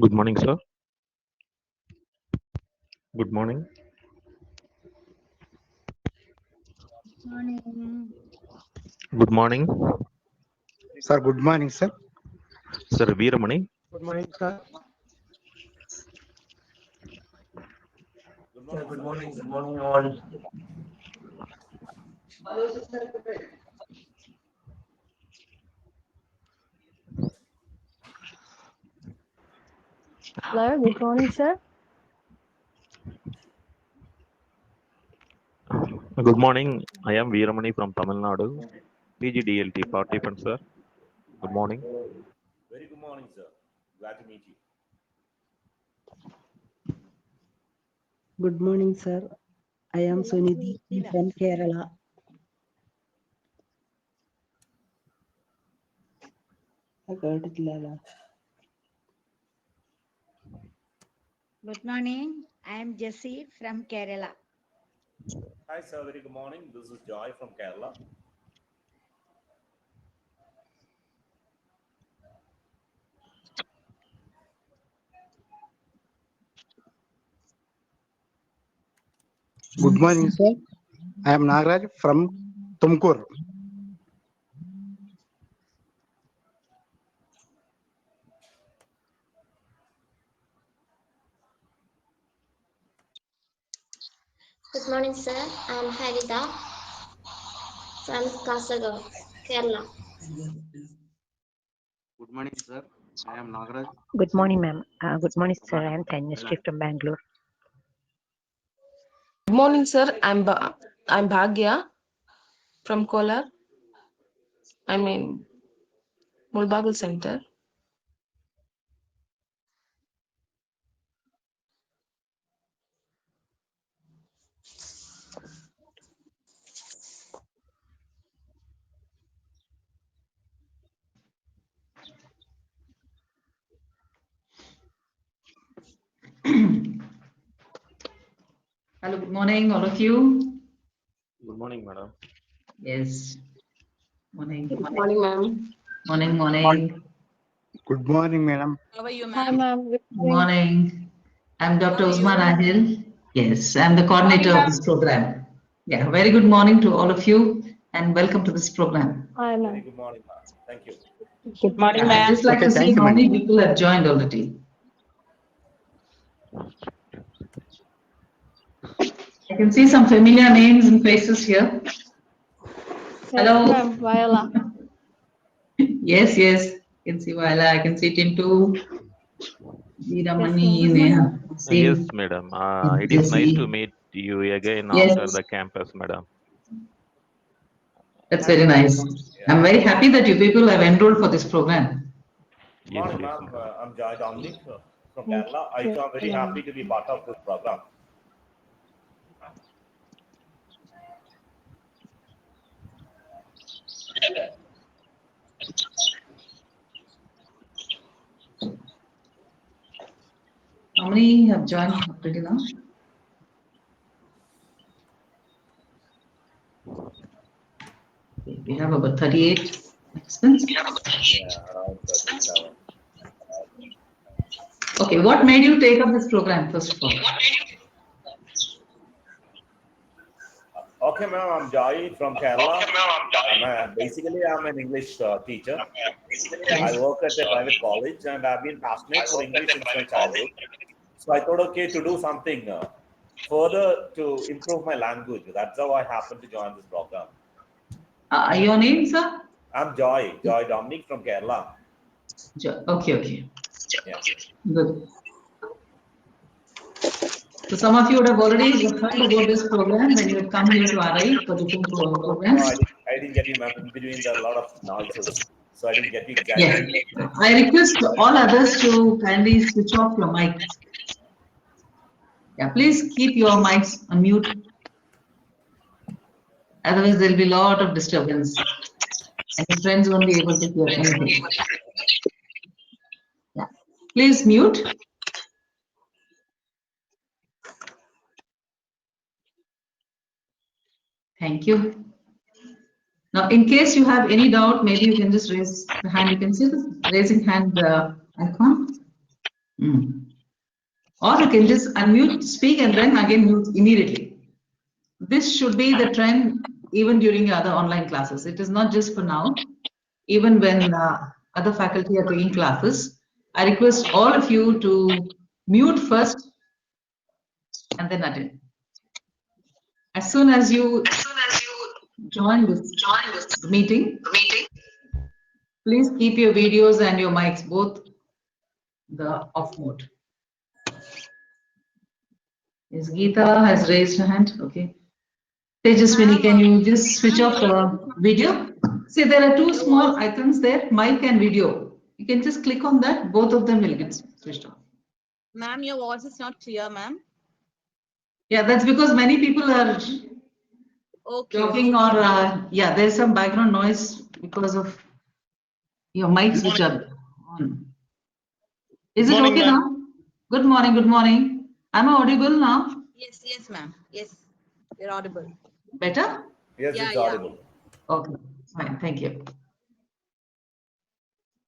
Good morning, sir. Good morning. Morning. Good morning, Sir, good morning, sir. Sir Veeramani. Good morning, sir. Good morning. Good morning, all. Hello, good morning, sir. Good morning. I am Veeramani from Tamil Nadu. Pgdelt participant, sir. Good morning. Very good morning, sir. Glad to meet you. Good morning, sir. I am Sunidhi from Kerala. Good morning. I am Jessie from Kerala. Hi, sir. Very good morning. This is Joy from Kerala. Good morning, sir. I am Nagaraj from Tumkur. Good morning, sir. I'm Harita from Kasaragod, Kerala. Good morning, sir. I am Nagaraj. Good morning, ma'am. Good morning, sir. I am Karnataka. Tanyashree from Bangalore. Good morning, sir. I'm Bhagya from Kolar. I mean Mulbagal Center. Hello, good morning, all of you. Good morning, madam. Yes, morning, Good morning, ma'am. morning. Good morning, madam. How are you, Hi, ma'am? ma'am. Good Good morning. morning. I'm How Dr. are Usman you? Ahil. Yes, I'm the Good morning, coordinator of ma'am. this program. Yeah, very good morning to all of you and welcome to this program. Hi, Very ma'am. good morning, ma'am. Thank you. Good morning, Yeah, I'd ma'am. just like Okay, to see thank you, how madam. many people have joined already. I can see some familiar names and faces here. Yes, Hello. ma'am. Viola. Yes, yes. I can see Viola, I can see Tintu, Yes, Veeramani, ma'am. Neha. Yes, See, madam. It is nice to Jesse. meet you again after Yes. the campus, madam. That's Hi, very ma'am. nice. Yeah. I'm very happy that you people have enrolled for this program. Good Yes, morning, yes, ma'am. madam. I'm Joy Dominic from Thank Kerala. I you, too am very happy ma'am. to be part of this program. How many have joined already now? Okay, we have about 38 participants. Yeah, around 37. Okay, what made you take up this program, first of all? Okay, ma'am. I'm Joy from Kerala. Basically, I'm an English teacher. I Yes. work at a private college and I've been passionate for English since my childhood. So I thought, okay, to do something further to improve my language. That's how I happened to join this program. Your name, sir? I'm Joy Dominic from Kerala. Okay, okay. Yeah. Good. So some of you would have already heard about this program when you had come here to RI for different No, programs. I didn't get you, ma'am. In between, there are a lot of noises. So I didn't get you Yeah. exactly what you said. I request all others to kindly switch off your mics. Yeah, please keep your mics on mute. Otherwise, there'll be a lot of disturbance and your friends won't be able to hear anything. Yeah. Please mute. Thank you. Now, in case you have any doubt, maybe you can just raise the hand. You can see the raising hand icon. Or you can just unmute, speak, and then again mute immediately. This should be the trend even during your other online classes. It is not just for now. Even when other faculty are taking classes, I request all of you to mute first and then attend. As soon as you join this meeting, please keep your videos and your mics both the off mode. Yes, Geeta has raised her hand. Okay. Tejaswini, can you just switch off the video? See, there are two small icons there, mic and video. You can just click on that. Both of them will get switched off. Ma'am, your voice is not clear, ma'am. Yeah, that's because many people are talking or, yeah, there's some background noise because of your mics which are on. Is it okay now? Good morning, good morning. Am I audible now? Yes, yes, ma'am. Yes, you're audible. Better? Yes, it's audible. Okay, fine, thank you.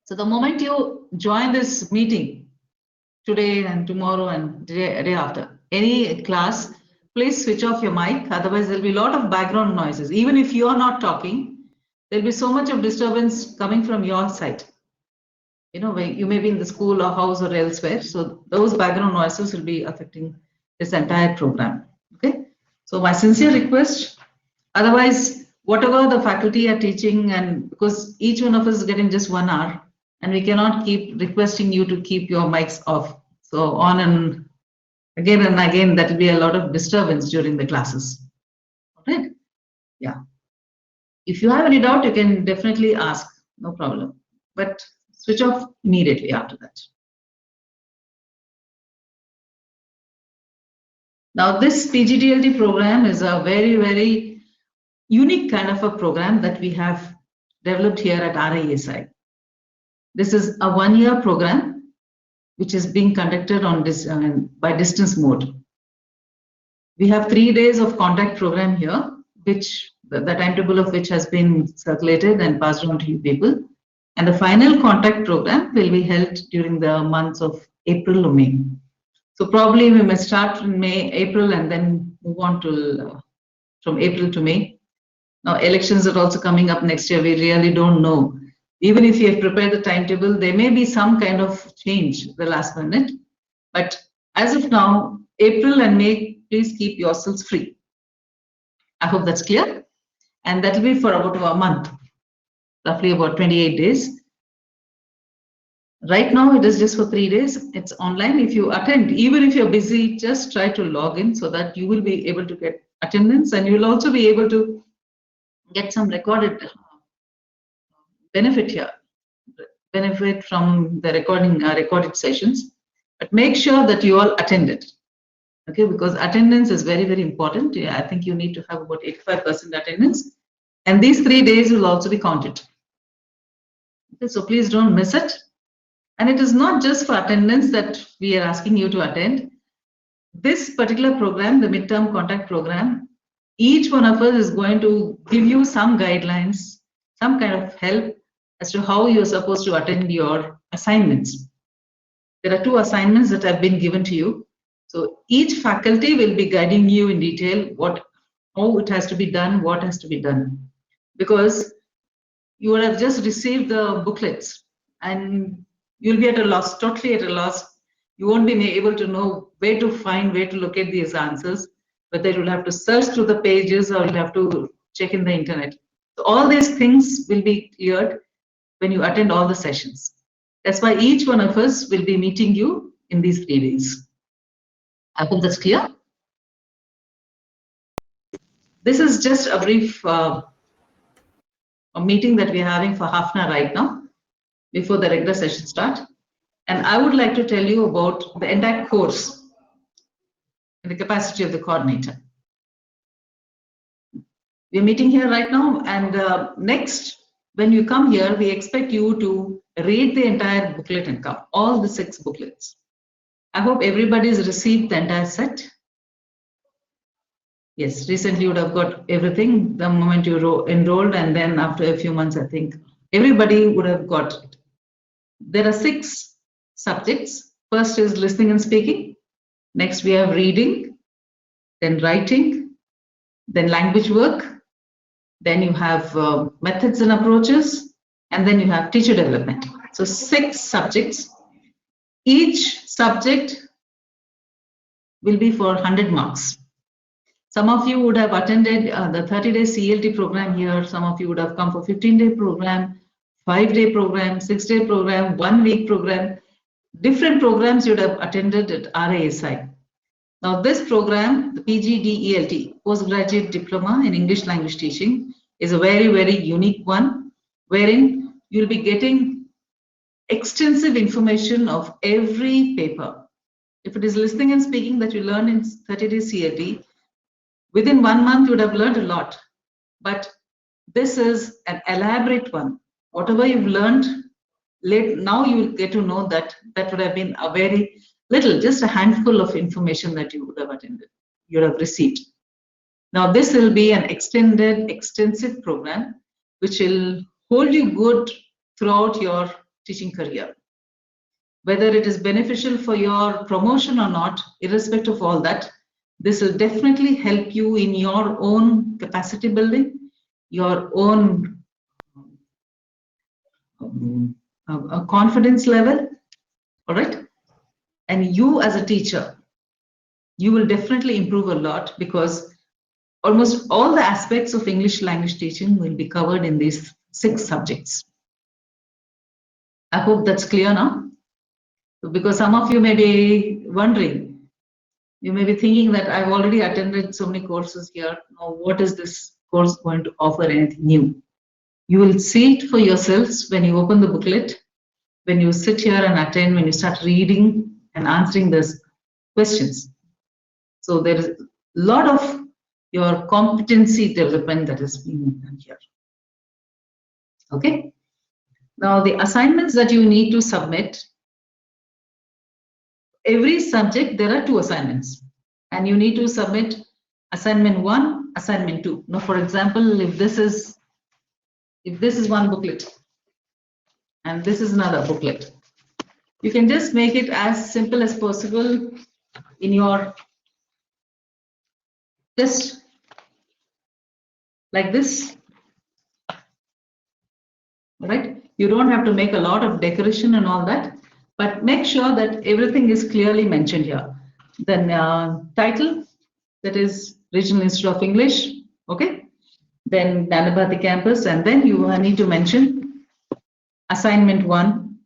So the moment you join this meeting, today and tomorrow and day after, any class, please switch off your mic. Otherwise, there'll be a lot of background noises. Even if you're not talking, there'll be so much of disturbance coming from your side. You know, you may be in the school or house or elsewhere. So those background noises will be affecting this entire program. Okay. So my sincere request, otherwise, whatever the faculty are teaching, and because each one of us is getting just 1 hour, and we cannot keep requesting you to keep your mics off. So on and again, that will be a lot of disturbance during the classes. All right? Yeah. If you have any doubt, you can definitely ask, no problem. But switch off immediately after that. Now, this Pgdelt program is a very, very unique kind of a program that we have developed here at RISI. This is a 1-year program which is being conducted on this by distance mode. We have 3 days of contact program here, which the timetable of which has been circulated and passed on to you people. And the final contact program will be held during the months of April or May. So probably we may start in April, and then move on to from April to May. Now elections are also coming up next year. We really don't know. Even if you have prepared the timetable, there may be some kind of change the last minute. But as of now, April and May, please keep yourselves free. I hope that's clear. And that will be for about a month, roughly about 28 days. Right now, it is just for 3 days. It's online. If you attend, even if you're busy, just try to log in so that you will be able to get attendance, and you will also be able to get some recorded benefit here, benefit from the recorded sessions. But make sure that you all attend it, okay? Because attendance is very, very important. Yeah, I think you need to have about 85% attendance, and these 3 days will also be counted. Okay, so please don't miss it. And it is not just for attendance that we are asking you to attend. This particular program, the midterm contact program, each one of us is going to give you some guidelines, some kind of help as to how you're supposed to attend your assignments. There are 2 assignments that have been given to you. So each faculty will be guiding you in detail how it has to be done, what has to be done. Because you would have just received the booklets and you'll be at a loss, totally at a loss. You won't be able to know where to locate these answers, whether you'll have to search through the pages or you'll have to check in the internet. So all these things will be cleared when you attend all the sessions. That's why each one of us will be meeting you in these 3 days. I hope that's clear. This is just a brief a meeting that we're having for half an hour right now before the regular session start. And I would like to tell you about the entire course in the capacity of the coordinator. We're meeting here right now, and next, when you come here, we expect you to read the entire booklet and come, all the 6 booklets. I hope everybody's received the entire set. Yes, recently you would have got everything the moment you enrolled, and then after a few months, I think everybody would have got it. There are 6 subjects. First is listening and speaking. Next we have reading, then writing, then language work, then you have methods and approaches, and then you have teacher development. So 6 subjects. Each subject will be for 100 marks. Some of you would have attended the 30-day CLT program here. Some of you would have come for 15-day program, 5-day program, 6-day program, 1-week program. Different programs you would have attended at RASI. Now this program, the Pgdelt, Postgraduate Diploma in English Language Teaching, is a very, very unique one, wherein you'll be getting extensive information of every paper. If it is listening and speaking that you learn in 30-day CLT, within 1 month you would have learned a lot. But this is an elaborate one. Whatever you've learned, now you will get to know that that would have been a very little, just a handful of information that you would have attended, you would have received. Now this will be an extended, extensive program which will hold you good throughout your teaching career. Whether it is beneficial for your promotion or not, irrespective of all that, this will definitely help you in your own capacity building, your own confidence level, all right? And you as a teacher, you will definitely improve a lot, because almost all the aspects of English language teaching will be covered in these 6 subjects. I hope that's clear now. Because some of you may be wondering, you may be thinking that I've already attended so many courses here. Now, what is this course going to offer anything new? You will see it for yourselves when you open the booklet, when you sit here and attend, when you start reading and answering these questions. So there is a lot of your competency development that is being done here. Okay. Now the assignments that you need to submit, every subject there are 2 assignments, and you need to submit assignment 1, assignment 2. Now, for example, if this is one booklet and this is another booklet, you can just make it as simple as possible in your, just like this. All right, you don't have to make a lot of decoration and all that, but make sure that everything is clearly mentioned here. Then title, that is Regional Institute of English, okay? Then Nanabhati campus, and then you need to mention assignment 1,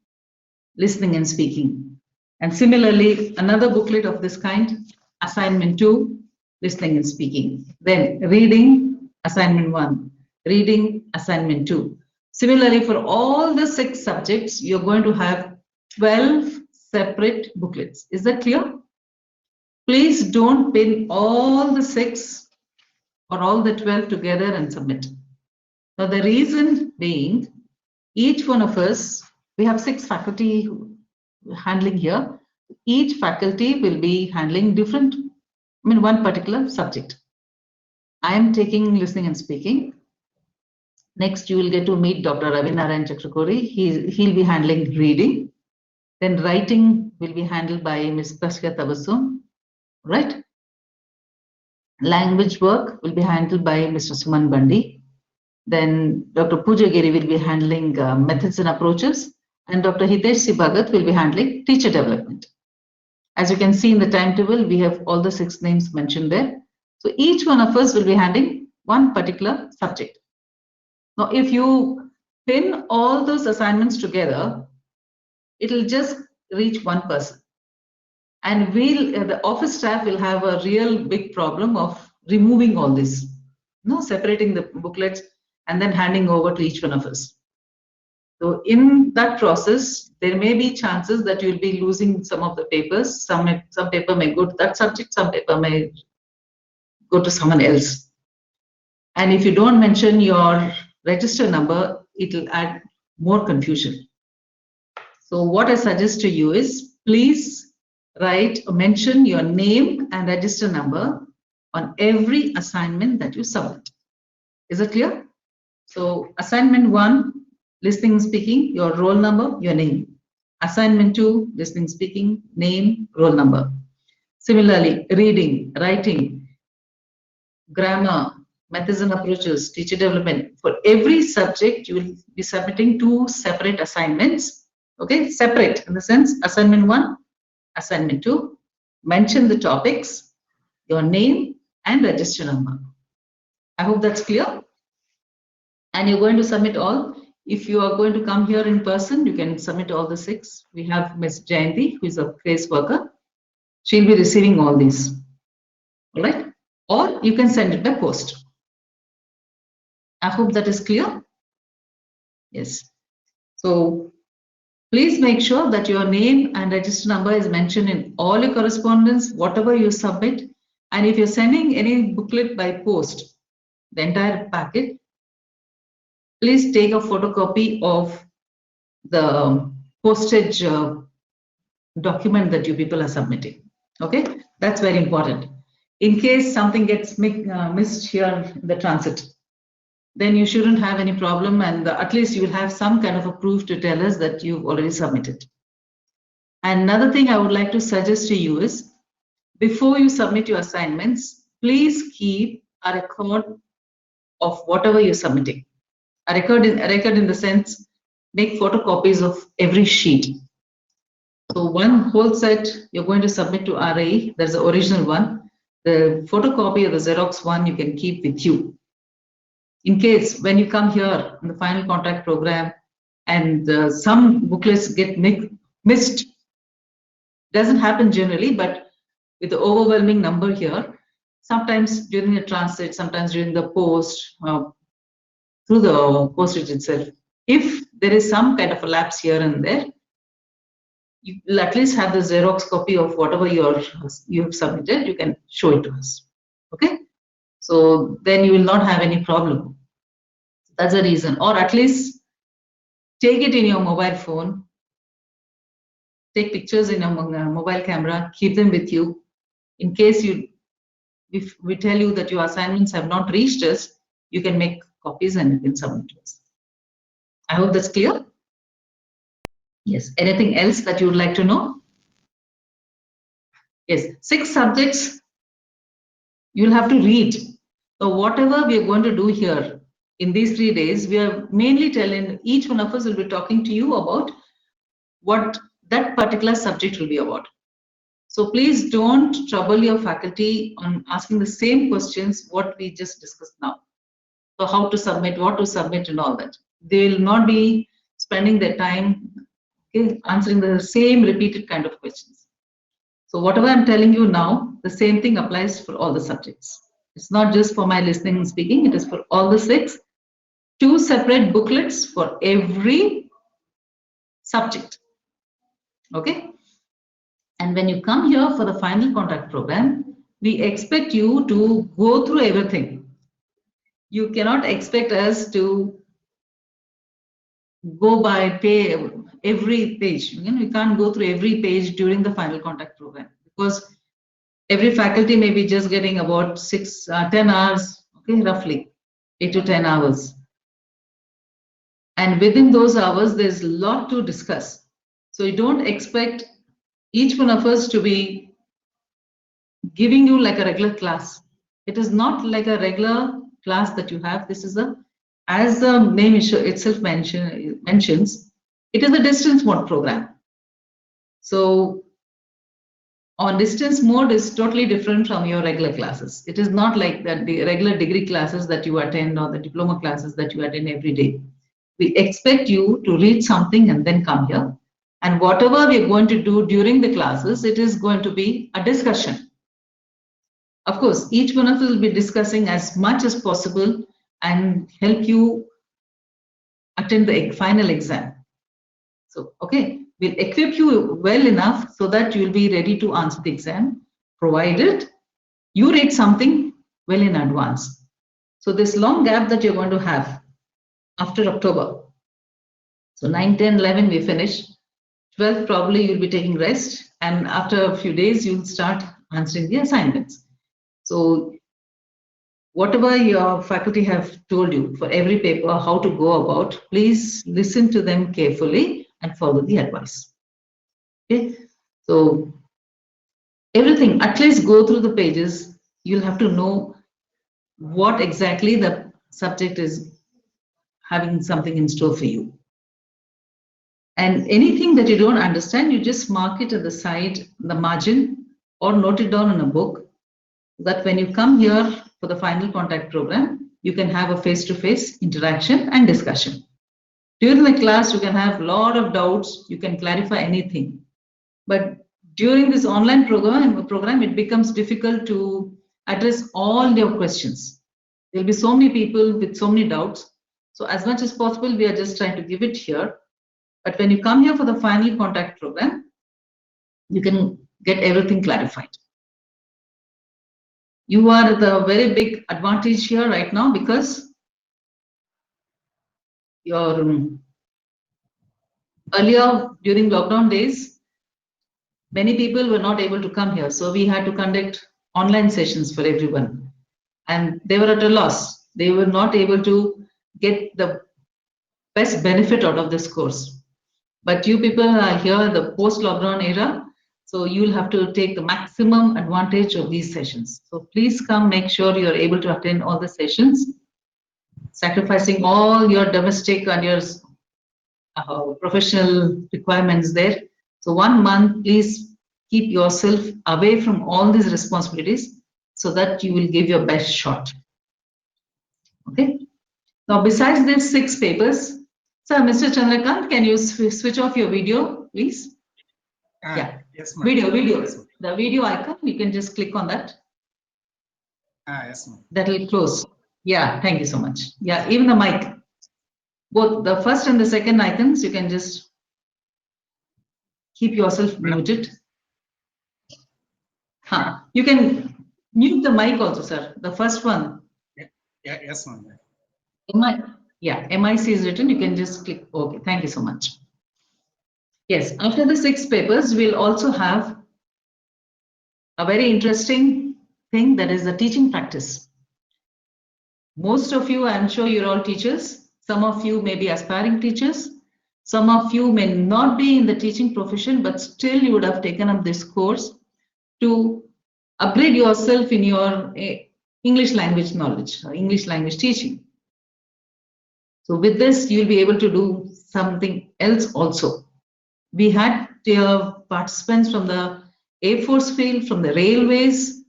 listening and speaking. And similarly, another booklet of this kind, assignment 2, listening and speaking. Then reading, assignment 1, reading, assignment 2. Similarly, for all the 6 subjects, you're going to have 12 separate booklets. Is that clear? Please don't pin all the 6 or all the 12 together and submit. Now, the reason being, each one of us, we have 6 faculty handling here. Each faculty will be handling different, one particular subject. I am taking listening and speaking. Next, you will get to meet Dr. Ravinarayan Chakrakori. He'll be handling reading. Then writing will be handled by Ms. Prashka Tabassum, right? Language work will be handled by Mr. Suman Bandi. Then Dr. Pooja Giri will be handling methods and approaches. And Dr. Hitesh Bhagat will be handling teacher development. As you can see in the timetable, we have all the 6 names mentioned there. So each one of us will be handling one particular subject. Now, if you pin all those assignments together, it will just reach one person. And the office staff will have a real big problem of removing all this, separating the booklets and then handing over to each one of us. So in that process, there may be chances that you'll be losing some of the papers. Some paper may go to that subject, some paper may go to someone else. And if you don't mention your register number, it will add more confusion. So what I suggest to you is, please mention your name and register number on every assignment that you submit. Is it clear? So assignment 1, listening and speaking, your roll number, your name. Assignment 2, listening, speaking, name, roll number. Similarly, reading, writing, grammar, methods and approaches, teacher development. For every subject, you will be submitting 2 separate assignments. Okay, separate in the sense assignment 1, assignment 2. Mention the topics, your name, and register number. I hope that's clear. And you're going to submit all. If you are going to come here in person, you can submit all the 6. We have Ms. Jayanti, who is a case worker. She'll be receiving all these. All right? Or you can send it by post. I hope that is clear. Yes. So please make sure that your name and register number is mentioned in all your correspondence, whatever you submit. And if you're sending any booklet by post, the entire packet, please take a photocopy of the postage document that you people are submitting. Okay, that's very important. In case something gets missed here in the transit, then you shouldn't have any problem, and at least you will have some kind of a proof to tell us that you've already submitted. And another thing I would like to suggest to you is, before you submit your assignments, please keep a record of whatever you're submitting. A record in the sense, make photocopies of every sheet. So one whole set you're going to submit to RAE, there's the original one. The photocopy of the Xerox one you can keep with you. In case when you come here in the final contact program and some booklets get missed, doesn't happen generally, but with the overwhelming number here, sometimes during the transit, sometimes during the post, through the postage itself, if there is some kind of a lapse here and there, you will at least have the Xerox copy of whatever you have submitted. You can show it to us. Okay, so then you will not have any problem. That's the reason. Or at least take it in your mobile phone, take pictures in your mobile camera, keep them with you. In case if we tell you that your assignments have not reached us, you can make copies and you can submit to us. I hope that's clear. Yes. Anything else that you would like to know? Yes. 6 subjects you'll have to read. So whatever we are going to do here in these 3 days, we are mainly telling, each one of us will be talking to you about what that particular subject will be about. So please don't trouble your faculty on asking the same questions what we just discussed now. So how to submit, what to submit and all that. They will not be spending their time answering the same repeated kind of questions. So whatever I'm telling you now, the same thing applies for all the subjects. It's not just for my listening and speaking, it is for all the 6. 2 separate booklets for every subject. Okay? And when you come here for the final contact program, we expect you to go through everything. You cannot expect us to go by every page. We can't go through every page during the final contact program because every faculty may be just getting about 10 hours, okay, roughly 8 to 10 hours. And within those hours, there's a lot to discuss. So you don't expect each one of us to be giving you like a regular class. It is not like a regular class that you have. This is as the name itself mentions, it is a distance mode program. So on distance mode is totally different from your regular classes. It is not like that the regular degree classes that you attend or the diploma classes that you attend every day. We expect you to read something and then come here. And whatever we are going to do during the classes, it is going to be a discussion. Of course, each one of us will be discussing as much as possible and help you attend the final exam. So, okay, we'll equip you well enough so that you'll be ready to answer the exam, provided you read something well in advance. So this long gap that you're going to have after October. So 9, 10, 11, we finish. 12th, probably you'll be taking rest. And after a few days, you'll start answering the assignments. So whatever your faculty have told you for every paper, how to go about, please listen to them carefully and follow the advice. Okay, so everything, at least go through the pages. You'll have to know what exactly the subject is having something in store for you. And anything that you don't understand, you just mark it at the side, the margin, or note it down in a book, that when you come here for the final contact program, you can have a face-to-face interaction and discussion. During the class, you can have a lot of doubts, you can clarify anything. But during this online program, it becomes difficult to address all your questions. There'll be so many people with so many doubts. So as much as possible, we are just trying to give it here. But when you come here for the final contact program, you can get everything clarified. You are at a very big advantage here right now because your earlier during lockdown days, many people were not able to come here. So we had to conduct online sessions for everyone. And they were at a loss. They were not able to get the best benefit out of this course. But you people are here in the post-lockdown era, so you'll have to take the maximum advantage of these sessions. So please come, make sure you're able to attend all the sessions, sacrificing all your domestic and your professional requirements there. So 1 month, please keep yourself away from all these responsibilities so that you will give your best shot. Okay. Now, besides these 6 papers, sir, Mr. Chandrakant, can you switch off your video, please? Yeah. Yes, ma'am. Video. Yes, ma'am. The video icon, you can just click on that. Yes, ma'am. That will close. Yeah, thank you so much. Yeah, even the mic. Both the first and the second icons, you can just keep yourself muted. You can mute the mic also, sir. The first one. Yeah, yes, ma'am. MIC is written. You can just click OK. Thank you so much. Yes, after the 6 papers, we'll also have a very interesting thing, that is the teaching practice. Most of you, I'm sure you're all teachers. Some of you may be aspiring teachers. Some of you may not be in the teaching profession, but still you would have taken up this course to upgrade yourself in your English language knowledge, or English language teaching. So with this, you'll be able to do something else also. We had participants from the Air Force field, from the railways,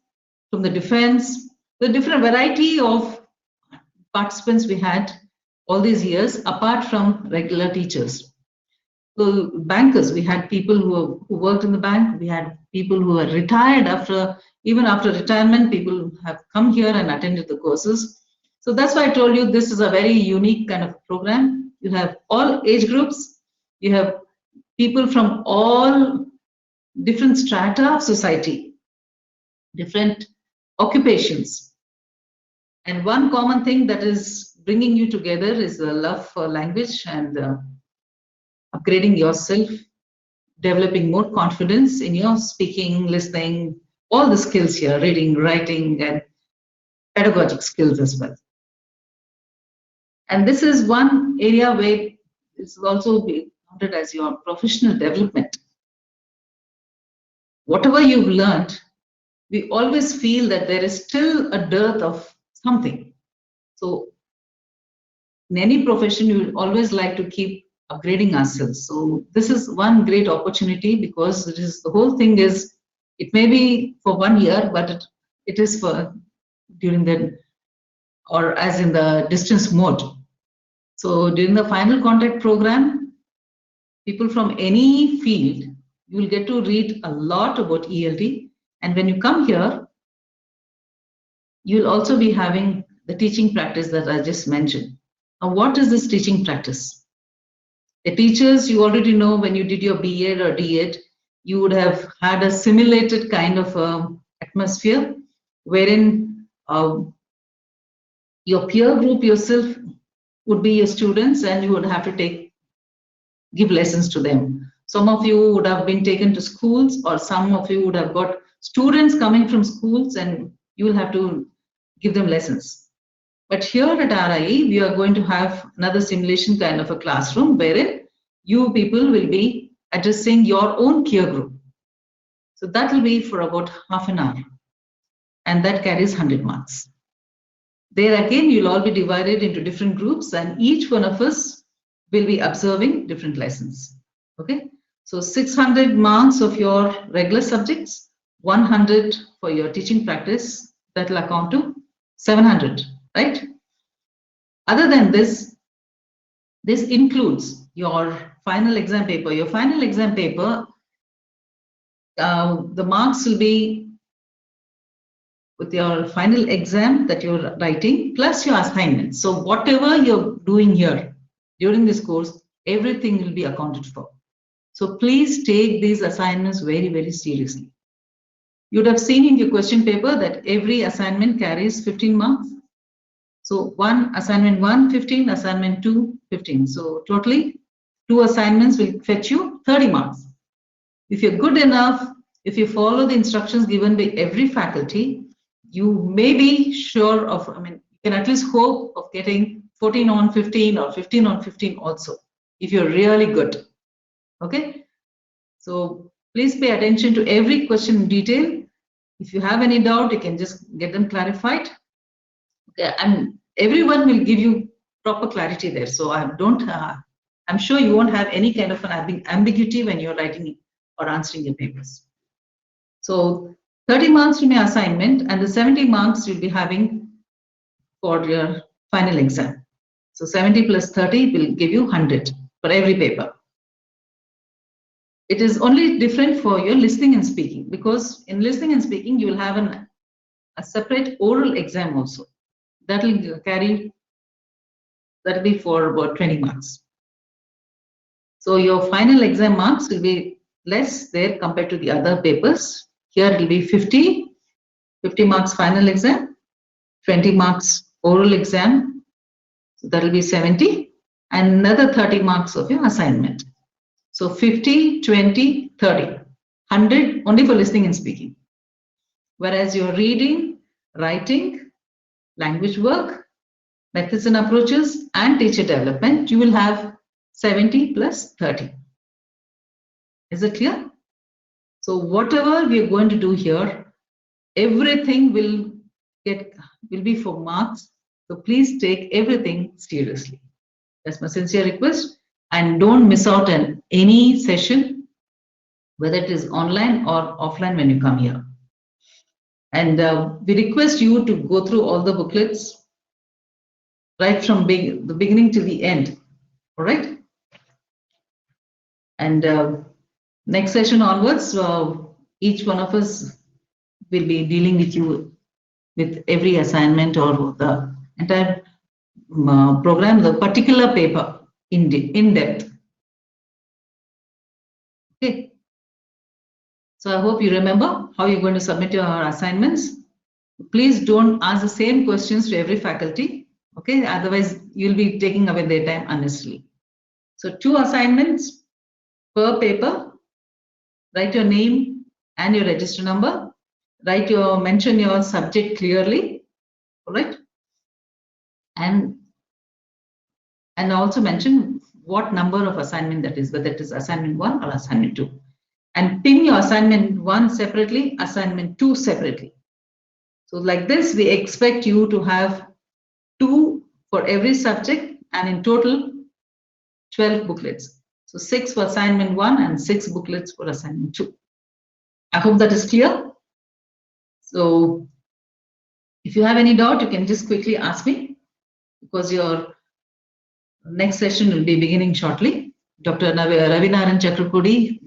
from the defense, the different variety of participants we had all these years, apart from regular teachers. So bankers, we had people who worked in the bank, we had people who were retired even after retirement, people have come here and attended the courses. So that's why I told you this is a very unique kind of program. You have all age groups, you have people from all different strata of society, different occupations. And one common thing that is bringing you together is the love for language and upgrading yourself, developing more confidence in your speaking, listening, all the skills here, reading, writing, and pedagogic skills as well. And this is one area where it's also be counted as your professional development. Whatever you've learned, we always feel that there is still a dearth of something. So in any profession, you would always like to keep upgrading ourselves. So this is one great opportunity, because the whole thing is, it may be for 1 year, but it is for during the, or as in the distance mode. So during the final contact program, people from any field, you will get to read a lot about ELT. And when you come here, you will also be having the teaching practice that I just mentioned. Now, what is this teaching practice? The teachers, you already know, when you did your BEd or DEd, you would have had a simulated kind of atmosphere wherein your peer group yourself would be your students, and you would have to give lessons to them. Some of you would have been taken to schools, or some of you would have got students coming from schools, and you will have to give them lessons. But here at RIE, we are going to have another simulation kind of a classroom wherein you people will be addressing your own peer group. So that will be for about half an hour, and that carries 100 marks. There again, you'll all be divided into different groups, and each one of us will be observing different lessons. Okay, so 600 marks of your regular subjects, 100 for your teaching practice, that will account to 700, right? Other than this, this includes your final exam paper. Your final exam paper, the marks will be with your final exam that you're writing plus your assignments. So whatever you're doing here during this course, everything will be accounted for. So please take these assignments very, very seriously. You would have seen in your question paper that every assignment carries 15 marks. So assignment 1, 15, assignment 2, 15. So totally 2 assignments will fetch you 30 marks. If you're good enough, if you follow the instructions given by every faculty, you may be sure of, you can at least hope of getting 14 on 15 or 15 on 15 also, if you're really good. Okay? So please pay attention to every question in detail. If you have any doubt, you can just get them clarified. Okay, and everyone will give you proper clarity there. So I'm sure you won't have any kind of an ambiguity when you're writing or answering your papers. So 30 marks from your assignment, and the 70 marks you'll be having for your final exam. So 70 plus 30 will give you 100 for every paper. It is only different for your listening and speaking, because in listening and speaking you will have a separate oral exam also. That will be for about 20 marks. So your final exam marks will be less there compared to the other papers. Here it will be 50 marks final exam, 20 marks oral exam, so that will be 70, and another 30 marks of your assignment. So 50, 20, 30, 100 only for listening and speaking. Whereas your reading, writing, language work, methods and approaches, and teacher development, you will have 70 plus 30. Is it clear? So whatever we are going to do here, everything will be for marks. So please take everything seriously. That's my sincere request. And don't miss out on any session, whether it is online or offline when you come here. And we request you to go through all the booklets right from the beginning to the end. All right? And next session onwards, each one of us will be dealing with you with every assignment or the entire program, the particular paper in depth. Okay. So I hope you remember how you're going to submit your assignments. Please don't ask the same questions to every faculty. Okay. Otherwise, you'll be taking away their time unnecessarily. So 2 assignments per paper. Write your name and your register number. Mention your subject clearly. All right. And also mention what number of assignment that is, whether it is assignment 1 or assignment 2. And pin your assignment 1 separately, assignment 2 separately. So like this, we expect you to have 2 for every subject, and in total 12 booklets. So 6 for assignment 1 and 6 booklets for assignment 2. I hope that is clear. So if you have any doubt, you can just quickly ask me, because your next session will be beginning shortly. Dr. Ravinaran Chakrakurdi,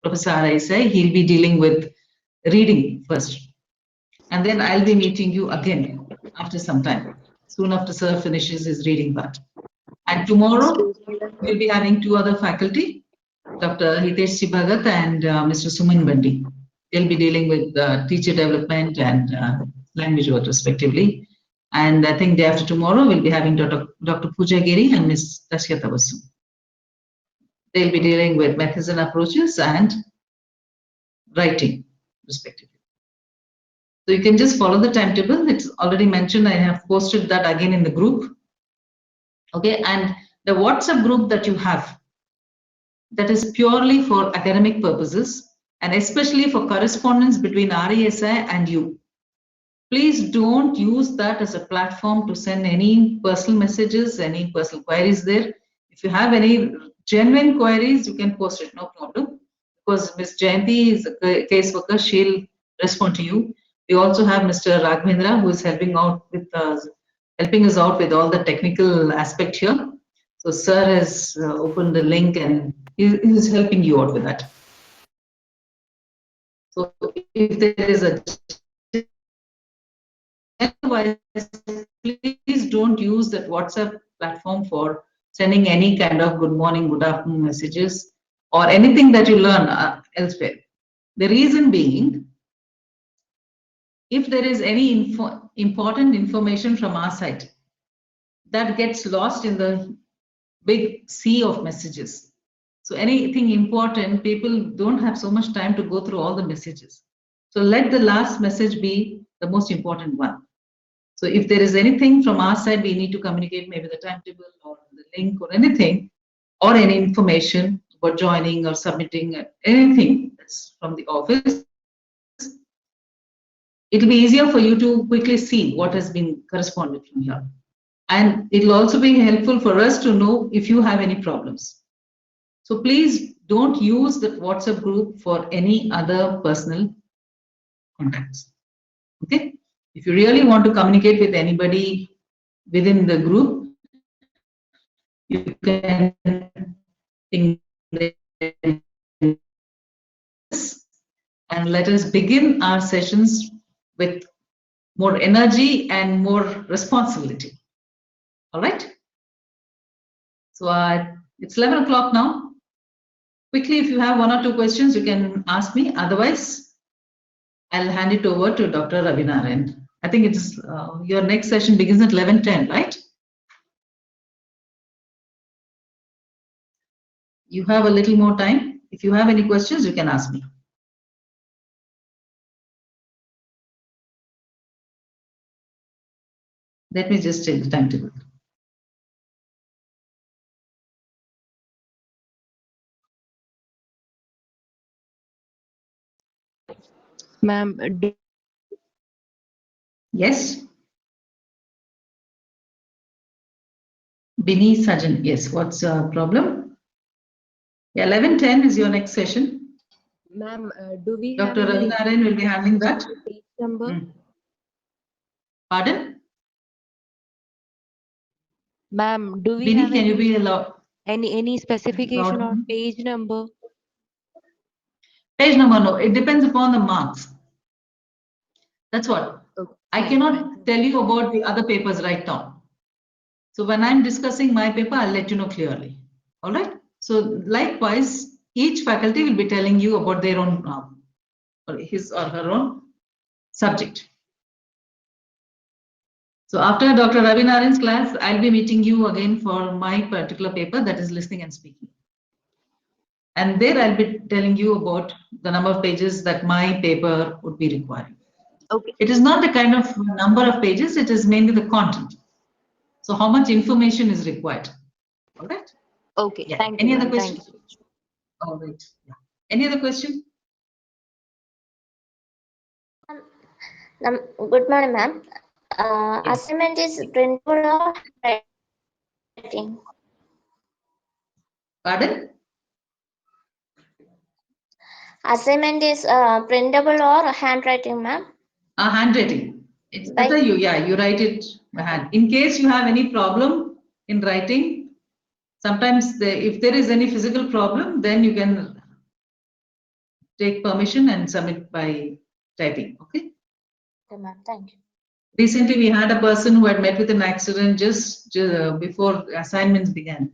Professor RISI, he'll be dealing with reading first. And then I'll be meeting you again after some time, soon after Sir finishes his reading part. And tomorrow, we'll be having 2 other faculty, Dr. Hitesh Sibhagat and Mr. Suman Bandi. They'll be dealing with teacher development and language work respectively. And I think day after tomorrow, we'll be having Dr. Pooja Giri and Ms. Tashyata Vasu. They'll be dealing with methods and approaches and writing respectively. So you can just follow the timetable. It's already mentioned. I have posted that again in the group. Okay, and the WhatsApp group that you have, that is purely for academic purposes and especially for correspondence between RESI and you. Please don't use that as a platform to send any personal messages, any personal queries there. If you have any genuine queries, you can post it, no problem. Because Ms. Jayanti is a caseworker, she'll respond to you. We also have Mr. Raghavendra who is helping us out with all the technical aspect here. So sir has opened the link and he is helping you out with that. So if there is a otherwise, please don't use that WhatsApp platform for sending any kind of good morning, good afternoon messages or anything that you learn elsewhere. The reason being, if there is any important information from our side, that gets lost in the big sea of messages. So anything important, people don't have so much time to go through all the messages. So let the last message be the most important one. So if there is anything from our side, we need to communicate, maybe the timetable or the link or anything, or any information about joining or submitting anything that's from the office, it will be easier for you to quickly see what has been corresponded from here. And it will also be helpful for us to know if you have any problems. So please don't use that WhatsApp group for any other personal contacts. Okay? If you really want to communicate with anybody within the group, you can think this, and let us begin our sessions with more energy and more responsibility. All right? So it's 11 o'clock now. Quickly, if you have one or two questions, you can ask me. Otherwise, I'll hand it over to Dr. Ravinarayan. I think it's your next session begins at 11:10, right? You have a little more time. If you have any questions, you can ask me. Let me just check the timetable. Ma'am, Yes. Bini Sajan, yes. What's the problem? Yeah, 11:10 is your next session. ma'am, do we Dr. have any Ravinarayan will be handling that. page number? Pardon? Ma'am, do we Bini, have can you be allowed? any specification Louder? on page number? Page number, no. It depends upon the marks. That's what. Okay, I fine, cannot tell you about the other papers right now. So when I'm discussing my paper, I'll let you know clearly. All right? So likewise, each faculty will be telling you about their own, or his or her own subject. So after Dr. Ravinarayan's class, I'll be meeting you again for my particular paper, that is listening and speaking. And there I'll be telling you about the number of pages that my paper would be requiring. Okay. It is not the kind of number of pages, it is mainly the content. So how much information is required? All right? Okay. Yeah. Thank Any you, other ma'am. Thank questions? All right. Yeah. Any other question? Good morning, ma'am. Yes. Assignment is printable or handwriting? Pardon? Assignment is printable or handwriting, ma'am? Handwriting. It's By better you write it by hand. In case you have any problem in writing, sometimes if there is any physical problem, then you can take permission and submit by typing. Okay. Okay, ma'am. Thank you. Recently, we had a person who had met with an accident just before assignments began.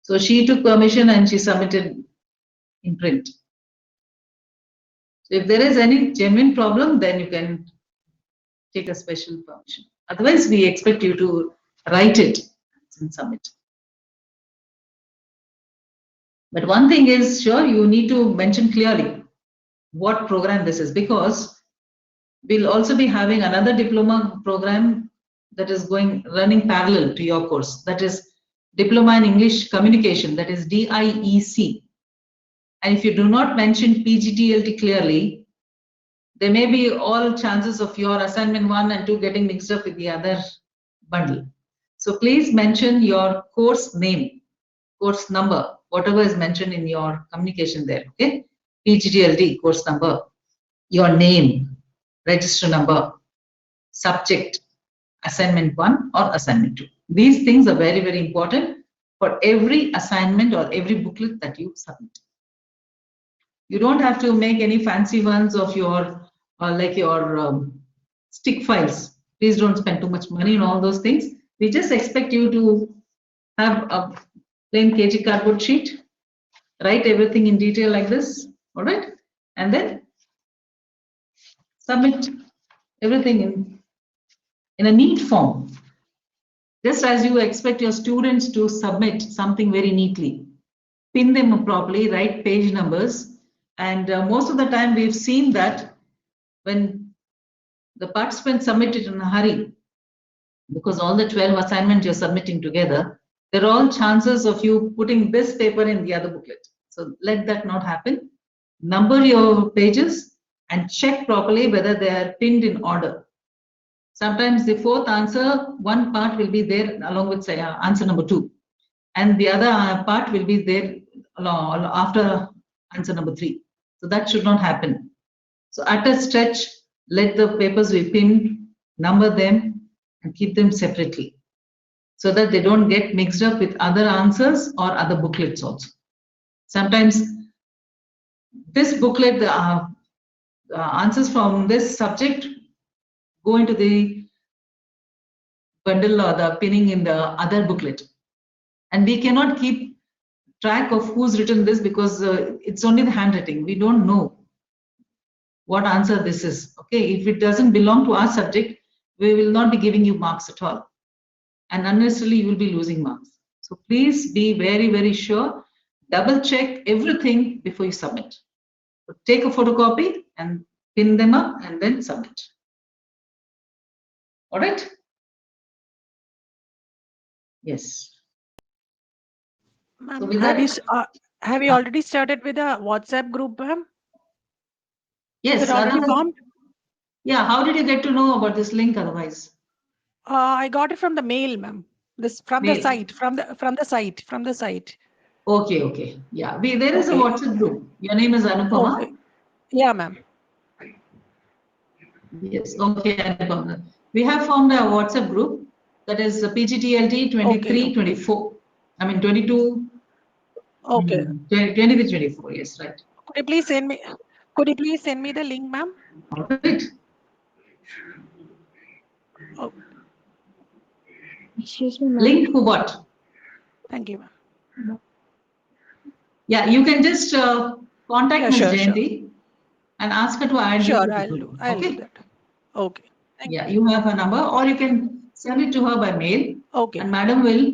So she took permission and she submitted in print. So if there is any genuine problem, then you can take a special permission. Otherwise, we expect you to write it and submit. But one thing is sure, you need to mention clearly what program this is, because we'll also be having another diploma program that is running parallel to your course. That is Diploma in English Communication, that is DIEC. And if you do not mention Pgdelt clearly, there may be all chances of your assignment 1 and 2 getting mixed up with the other bundle. So please mention your course name, course number, whatever is mentioned in your communication there, okay? Pgdelt, course number, your name, register number, subject, assignment 1 or assignment 2. These things are very, very important for every assignment or every booklet that you submit. You don't have to make any fancy ones of your, like your stick files. Please don't spend too much money on all those things. We just expect you to have a plain KG cardboard sheet, write everything in detail like this, all right? And then submit everything in a neat form. Just as you expect your students to submit something very neatly. Pin them properly, write page numbers. And most of the time we've seen that when the participants submit it in a hurry, because all the 12 assignments you're submitting together, there are all chances of you putting this paper in the other booklet. So let that not happen. Number your pages and check properly whether they are pinned in order. Sometimes the fourth answer, one part will be there along with say, answer number 2. And the other part will be there after answer number 3. So that should not happen. So at a stretch, let the papers be pinned, number them, and keep them separately so that they don't get mixed up with other answers or other booklets also. Sometimes this booklet, the answers from this subject go into the bundle or the pinning in the other booklet. And we cannot keep track of who's written this because it's only the handwriting. We don't know what answer this is. Okay, if it doesn't belong to our subject, we will not be giving you marks at all. And unnecessarily, you will be losing marks. So please be very, very sure. Double check everything before you submit. So take a photocopy and pin them up and then submit. All right? Yes. Ma'am, So with that, have you already started with a WhatsApp group, ma'am? yes. Is it already formed? Yeah. How did you get to know about this link otherwise? I got it from the mail, ma'am. This from Mail. the site, from the site. Okay, okay. Yeah, there is a WhatsApp group. Your name is Anupama? Okay. Yeah, ma'am. Yes, okay, Anupama. We have formed a WhatsApp group that is Pgdelt 23-24. I mean 22. Okay. 23-24, yes, right. Could you please send me the link, ma'am? All right. Oh. Excuse me, ma'am. Link to what? Thank you, ma'am. Yeah, you can just contact Ms. Jayanti and ask her to add you to the group. I'll do that. Okay. Yeah, you have her number, or you can send it to her by mail. Okay. And madam will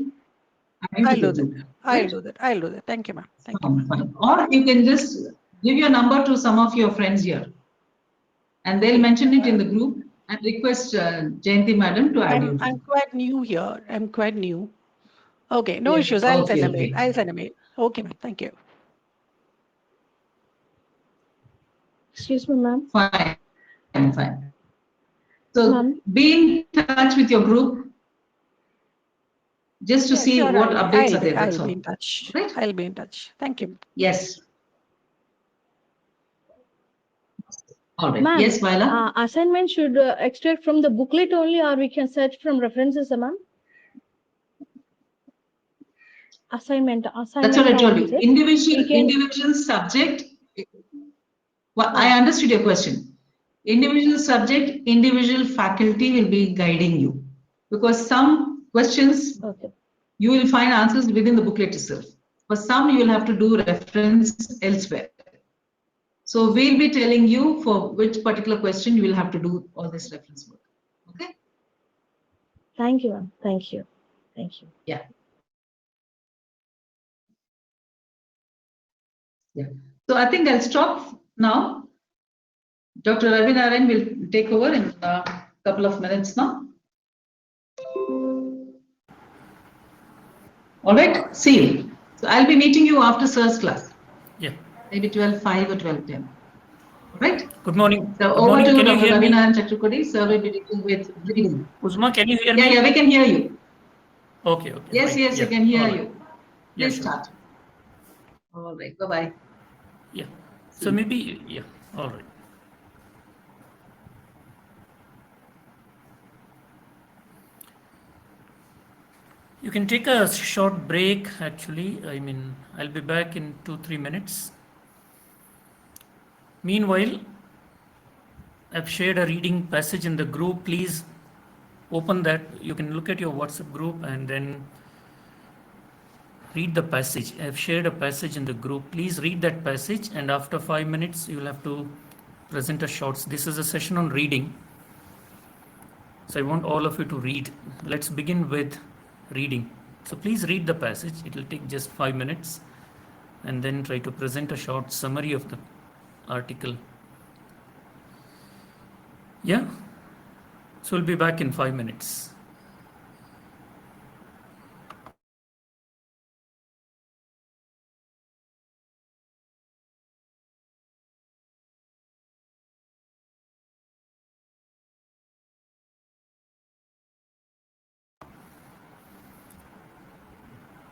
add you to the group. I'll do that. Thank you, ma'am. Thank you. Fine. Or you can just give your number to some of your friends here, and they'll mention it in the group and request Jayanti madam to add you. I'm quite new here. I'm quite new. Okay, no Yeah. issues. I'll Okay, send a okay. mail. I'll send a mail. Okay, ma'am. Thank you. Excuse me, ma'am. Fine. Fine. So Ma'am. be in touch with your group just to see what updates are there. That's all. I'll be in touch. Right? I'll be in touch. Thank you. Yes. All right. Ma'am, Yes, Vaila. assignment should extract from the booklet only, or we can search from references, ma'am? Assignment. That's what I told you. Individual subject. Well, I understood your question. Individual subject, individual faculty will be guiding you, because some questions you will find answers within the booklet itself. For some, you will have to do reference elsewhere. So we'll be telling you for which particular question you will have to do all this reference work. Okay? Thank you, ma'am. Thank you. Thank you. Yeah. Yeah. So I think I'll stop now. Dr. Ravi Narayan will take over in a couple of minutes now. All right. See you. So I'll be meeting you after sir's class. Yeah. maybe 12:05 or 12:10. Right? Good morning. So Good over morning. to Can you Dr. hear me? Ravinarayan Chakraborty, survey beginning with reading. Uzma, can you hear Yeah, me? yeah, we can hear you. Okay. Yes, Fine. yes, Yeah. we can hear All right. you. Yeah, Please sure. start. All right, bye-bye. Yeah. So maybe, yeah. All right. You can take a short break, actually. I mean, I'll be back in 2-3 minutes. Meanwhile, I've shared a reading passage in the group. Please open that. You can look at your WhatsApp group and then read the passage. I've shared a passage in the group. Please read that passage, and after 5 minutes, you'll have to present a short. This is a session on reading. So I want all of you to read. Let's begin with reading. So please read the passage. It will take just 5 minutes, and then try to present a short summary of the article. Yeah? So we'll be back in 5 minutes.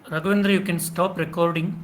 Raghavendra, you can stop recording.